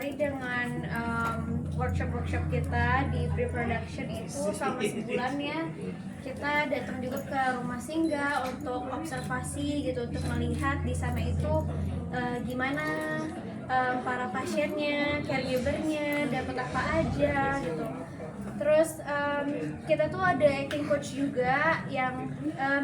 awali dengan workshop kita di pre-production itu selama sebulan ya. Kita datang juga ke rumah singgah untuk observasi gitu, untuk melihat di sana itu gimana para pasiennya, caregivernya dapat apa aja gitu. Terus kita tuh ada acting coach juga yang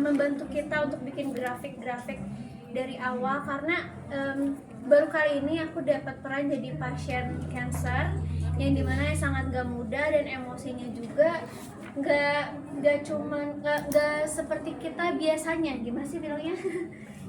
membantu kita untuk bikin grafik-grafik dari awal, karena baru kali ini aku dapat peran jadi pasien cancer yang dimana sangat gak mudah dan emosinya juga nggak seperti kita biasanya, gimana sih bilangnya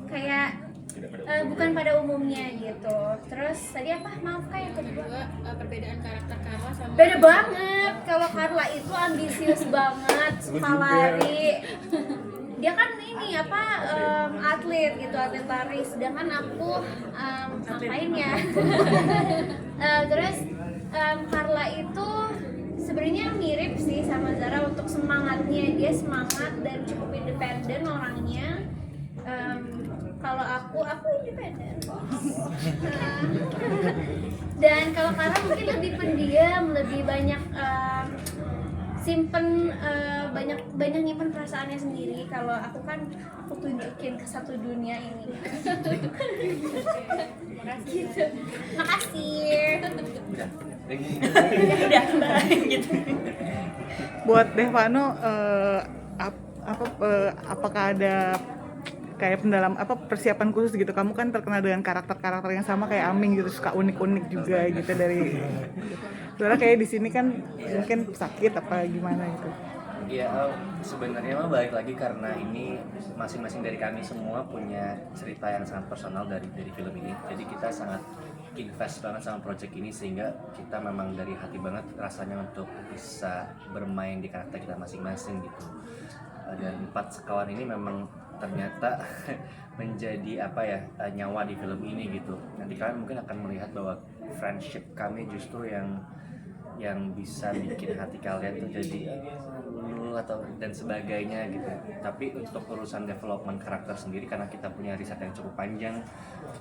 kayak bukan pada umumnya gitu. Terus tadi apa, maaf kak, yang kedua perbedaan karakter Carla sama beda banget. Kalau Carla itu ambisius banget, suka lari, dia kan ini apa atlet gitu, atlet lari, sedangkan aku ngapain ya. Terus Carla itu sebenarnya mirip sih sama Zara untuk semangatnya, dia semangat dan cukup independen orangnya. Kalau aku independen. Dan kalau Carla mungkin lebih pendiam, lebih banyak banyak nyimpen perasaannya sendiri. Kalau aku kan aku tunjukin ke satu dunia ini. Gitu. Makasih. Udah, gitu. Buat Devano, apakah ada kayak persiapan khusus gitu? Kamu kan terkenal dengan karakter-karakter yang sama kayak Aming gitu, suka unik-unik juga gitu dari. Soalnya kayak di sini kan mungkin sakit apa gimana gitu. Ya sebenarnya mah balik lagi karena ini masing-masing dari kami semua punya cerita yang sangat personal dari film ini. Jadi kita sangat invest banget sama project ini, sehingga kita memang dari hati banget rasanya untuk bisa bermain di karakter kita masing-masing gitu. Dan 4 sekawan ini memang ternyata menjadi nyawa di film ini gitu. Nanti kalian mungkin akan melihat bahwa friendship kami justru yang bisa bikin hati kalian tuh jadi dan sebagainya gitu. Tapi untuk urusan development karakter sendiri, karena kita punya riset yang cukup panjang,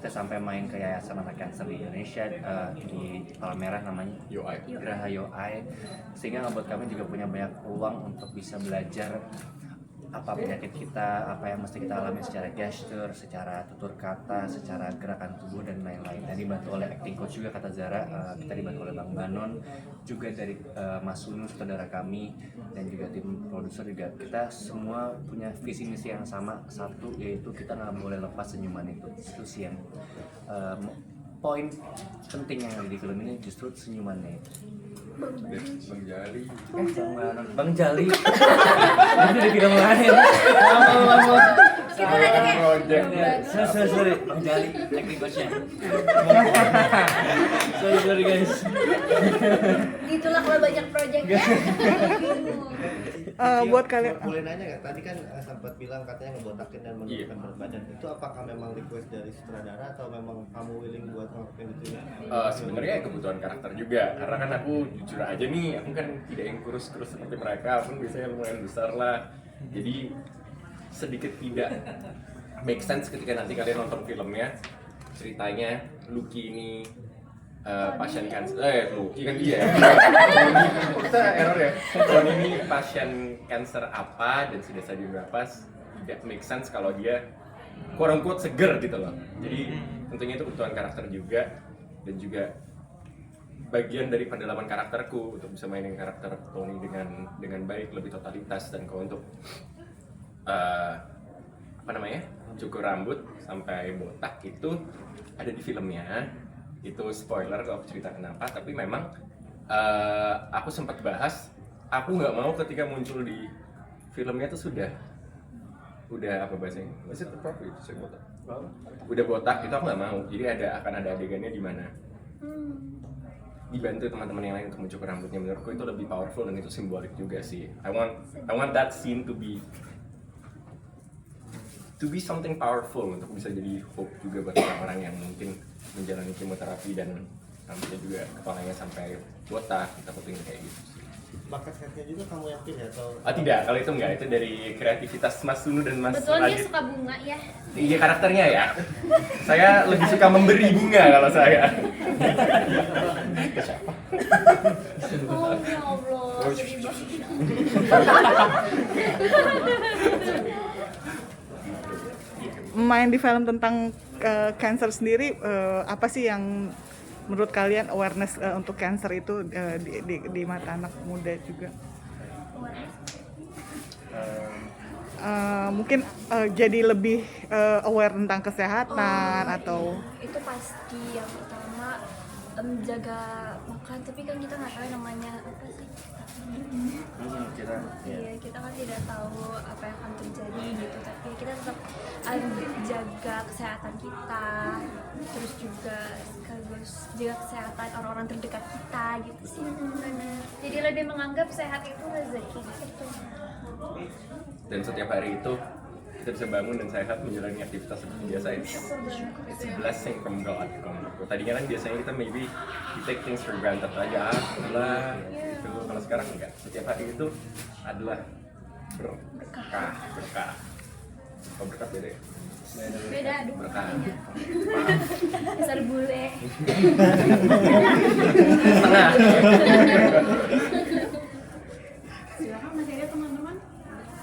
kita sampai main ke Yayasan Anak Cancer di Indonesia, di Palmerah namanya Geraha Yoi, sehingga ngebuat kami juga punya banyak peluang untuk bisa belajar apa penyakit kita, apa yang mesti kita alami secara gesture, secara tutur kata, secara gerakan tubuh dan lain-lain. Dan dibantu oleh acting coach juga, kata Zara, kita dibantu oleh Bang Banon, juga dari Mas Sunu, saudara kami, dan juga tim produser juga. Kita semua punya visi misi yang sama, satu yaitu kita nggak boleh lepas senyuman itu sih yang poin penting yang ada di film ini, justru senyumannya itu. Bang Jali. Bang Jali. Itu di film lain. Lama. Kita lagi kayak Project. Sorry. Bang Jali, acting coach-nya. Sorry guys. gitulah kalau banyak projectnya. Buat kalian boleh nanya nggak? Tadi kan sempat bilang katanya ngebotakin dan menurunkan berat badan. Itu apakah memang request dari sutradara atau memang kamu willing buat ngelakuin itu? Sebenarnya kebutuhan karakter juga, karena kan aku jujur aja nih, aku kan tidak yang kurus-kurus seperti mereka, pun biasanya lumayan besar lah. Jadi sedikit tidak make sense ketika nanti kalian nonton filmnya, ceritanya Lucky ini pasien cancer, Lucky kan dia ya. Kita error ya. Tony ini pasien cancer apa dan sudah stadium berapa, tidak make sense kalau dia quote unquote seger gitu loh. Jadi tentunya itu kebutuhan karakter juga, dan juga bagian dari pendalaman karakterku untuk bisa mainin karakter Tony dengan baik, lebih totalitas. Dan kalau untuk cukur rambut sampai botak itu ada di filmnya. Itu spoiler kalau aku cerita kenapa, tapi memang aku sempat bahas, aku nggak mau ketika muncul di filmnya tuh udah apa bahasanya? Masih appropriate saya botak. Udah botak itu aku nggak mau. Jadi akan ada adegannya di mana dibantu teman-teman yang lain untuk mencukur rambutnya. Menurutku itu lebih powerful dan itu simbolik juga sih. I want that scene to be something powerful, untuk bisa jadi hope juga buat orang-orang yang mungkin menjalani kemoterapi dan rambutnya juga kepalanya sampai botak, kita penting kayak gitu sih. Bakat setnya juga kamu yang pilih atau? Tidak, kalau itu enggak, itu dari kreativitas Mas Sunu dan Mas Betul, dia Radit. suka bunga ya. Iya, karakternya ya. Saya lebih suka memberi bunga kalau saya. Oh ya Allah, sedih banget. Main di film tentang cancer sendiri, apa sih yang menurut kalian awareness untuk cancer itu di mata anak muda juga? Mungkin jadi lebih aware tentang kesehatan atau Itu pasti yang pertama jaga makan, tapi kan kita nggak tahu namanya apa sih. Iya, kita kan tidak tahu apa yang akan terjadi gitu, tapi kita tetap jaga kesehatan kita, terus juga sekaligus jaga kesehatan orang-orang terdekat kita gitu sih. Jadi lebih menganggap sehat itu rezeki gitu. Dan setiap hari itu kita bisa bangun dan sehat menjalani aktivitas seperti biasa. It's a blessing from God. Tadinya kan biasanya kita maybe we take things for granted aja, adalah gitu. Kalau sekarang enggak, setiap hari itu adalah berkah. Oh, berkah beda ya? Beda, aduh Berkah. makanya. Maaf. Besar bule. Setengah. Silakan masih ada teman-teman.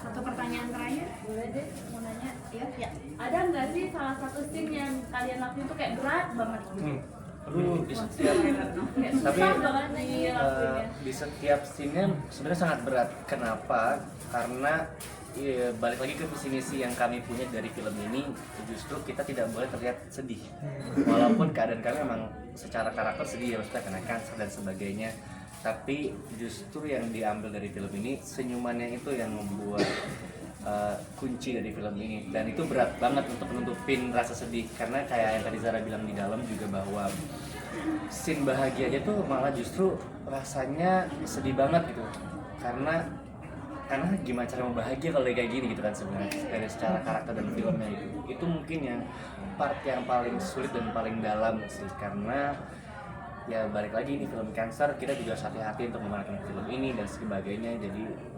Satu pertanyaan terakhir. Boleh deh, mau nanya ya. Ada nggak sih salah satu scene yang kalian lakuin tuh kayak berat banget? Di setiap Kayak tapi susah banget dilakuinnya. di setiap scene-nya sebenarnya sangat berat. Kenapa? Karena balik lagi ke visi misi yang kami punya dari film ini, justru kita tidak boleh terlihat sedih. Walaupun keadaan kami memang secara karakter sedih ya, maksudnya kena kanker dan sebagainya. Tapi justru yang diambil dari film ini, senyumannya itu yang membuat kunci dari film ini, dan itu berat banget untuk menutupin rasa sedih, karena kayak yang tadi Zara bilang di dalam juga bahwa scene bahagianya tuh malah justru rasanya sedih banget gitu, karena gimana cara mau bahagia kalau kayak gini gitu kan sebenarnya dari secara karakter dan filmnya itu mungkin yang part yang paling sulit dan paling dalam sih, karena ya balik lagi ini film cancer, kita juga harus hati-hati untuk memainkan film ini dan sebagainya. Jadi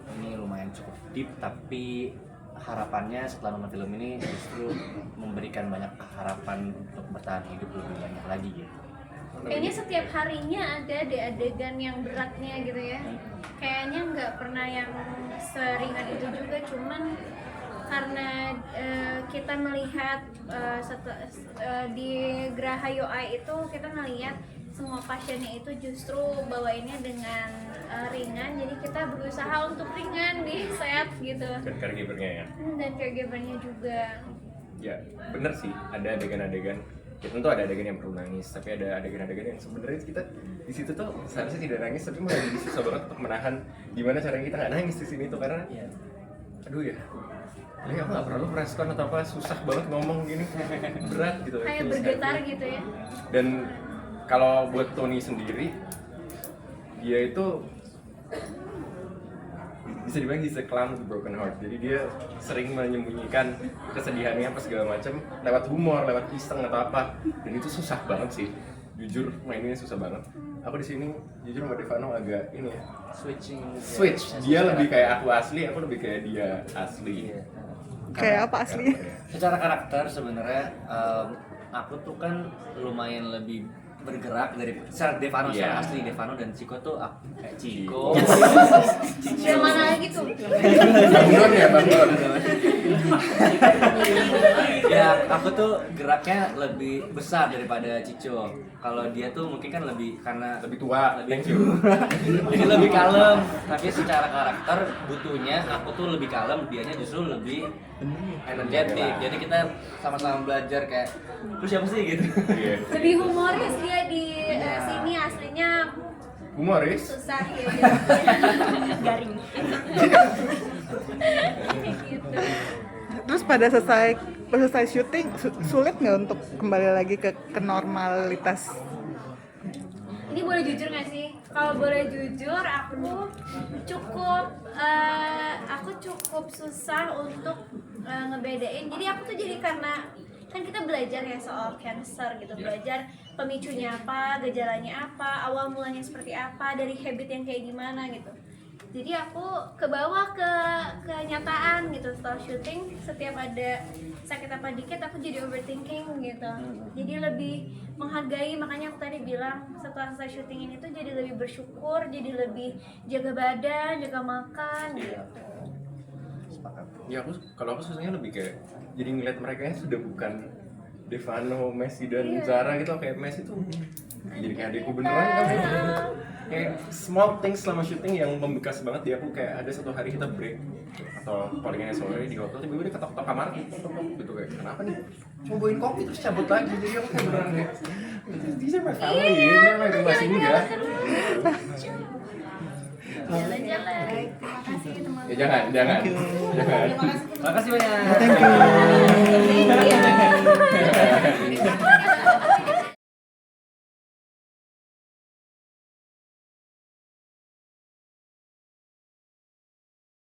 ini lumayan cukup deep, tapi harapannya setelah nonton film ini justru memberikan banyak harapan untuk bertahan hidup lebih banyak lagi gitu. Kayaknya setiap harinya ada deh adegan yang beratnya gitu ya. Kayaknya nggak pernah yang seringan itu juga, cuman karena kita melihat di Geraha UI itu kita melihat semua pasiennya itu justru bawainnya dengan ringan, jadi kita berusaha untuk ringan nih, sehat gitu. Dan caregivernya ya. Dan caregivernya juga. Ya bener sih, ada adegan-adegan. Ya tentu ada adegan yang perlu nangis, tapi ada adegan-adegan yang sebenarnya kita di situ tuh seharusnya tidak nangis, tapi malah jadi susah banget untuk menahan gimana caranya kita nggak nangis di sini tuh, karena aduh ya. Jadi aku nggak perlu merespon atau apa, susah banget ngomong gini, berat gitu. Kayak Feels bergetar heavy. gitu ya. Dan kalau buat Tony sendiri, dia itu bisa dibilang he's a clown with a broken heart. Jadi dia sering menyembunyikan kesedihannya apa segala macam lewat humor, lewat iseng atau apa. Dan itu susah banget sih. Jujur mainnya susah banget. Aku di sini jujur sama Devano agak ini ya. Switch. Dia lebih kayak aku asli, aku lebih kayak dia asli. kayak apa aslinya? Secara karakter sebenarnya aku tuh kan lumayan lebih bergerak dari secara Devano secara asli. Devano dan Chico tuh kayak Chico. Yang mana lagi tuh? Bangun ya, bangun. Ya, aku tuh geraknya lebih besar daripada Cico. Kalau dia tuh mungkin kan lebih karena Lebih tua, lebih thank you. jadi lebih kalem. Tapi secara karakter butuhnya aku tuh lebih kalem, dianya justru lebih energetik. Jadi kita sama-sama belajar kayak lu siapa sih gitu. Iya. Lebih humoris dia di sini, aslinya Humoris. susah ya. Garing. Gitu. Terus pada selesai syuting sulit nggak untuk kembali lagi ke normalitas? Ini boleh jujur nggak sih? Kalau boleh jujur, aku cukup susah untuk ngebedain. Jadi aku tuh jadi karena kan kita belajar ya soal cancer gitu, belajar pemicunya apa, gejalanya apa, awal mulanya seperti apa, dari habit yang kayak gimana gitu. Jadi aku ke bawah ke kenyataan gitu. Setelah syuting, setiap ada sakit apa dikit aku jadi overthinking gitu. Jadi lebih menghargai, makanya aku tadi bilang setelah selesai syuting ini tuh jadi lebih bersyukur, jadi lebih jaga badan, jaga makan gitu. Sepakat. Ya kalau aku susahnya lebih kayak jadi ngeliat mereka yang sudah bukan Devano, Messi dan Zara gitu, kayak Messi tuh jadi kayak adikku beneran kan. Kayak small things selama syuting yang membekas banget di aku. Kayak ada satu hari kita break atau callingannya sore di hotel, tiba-tiba dia ketok-ketok kamar gitu kayak kenapa nih? Cuma bawain kopi terus cabut lagi. Jadi aku kayak beneran kayak these are my family, ini my rumah singgah. Jalan-jalan. Terima kasih teman-teman. Ya jangan. Makasih banyak. Thank you.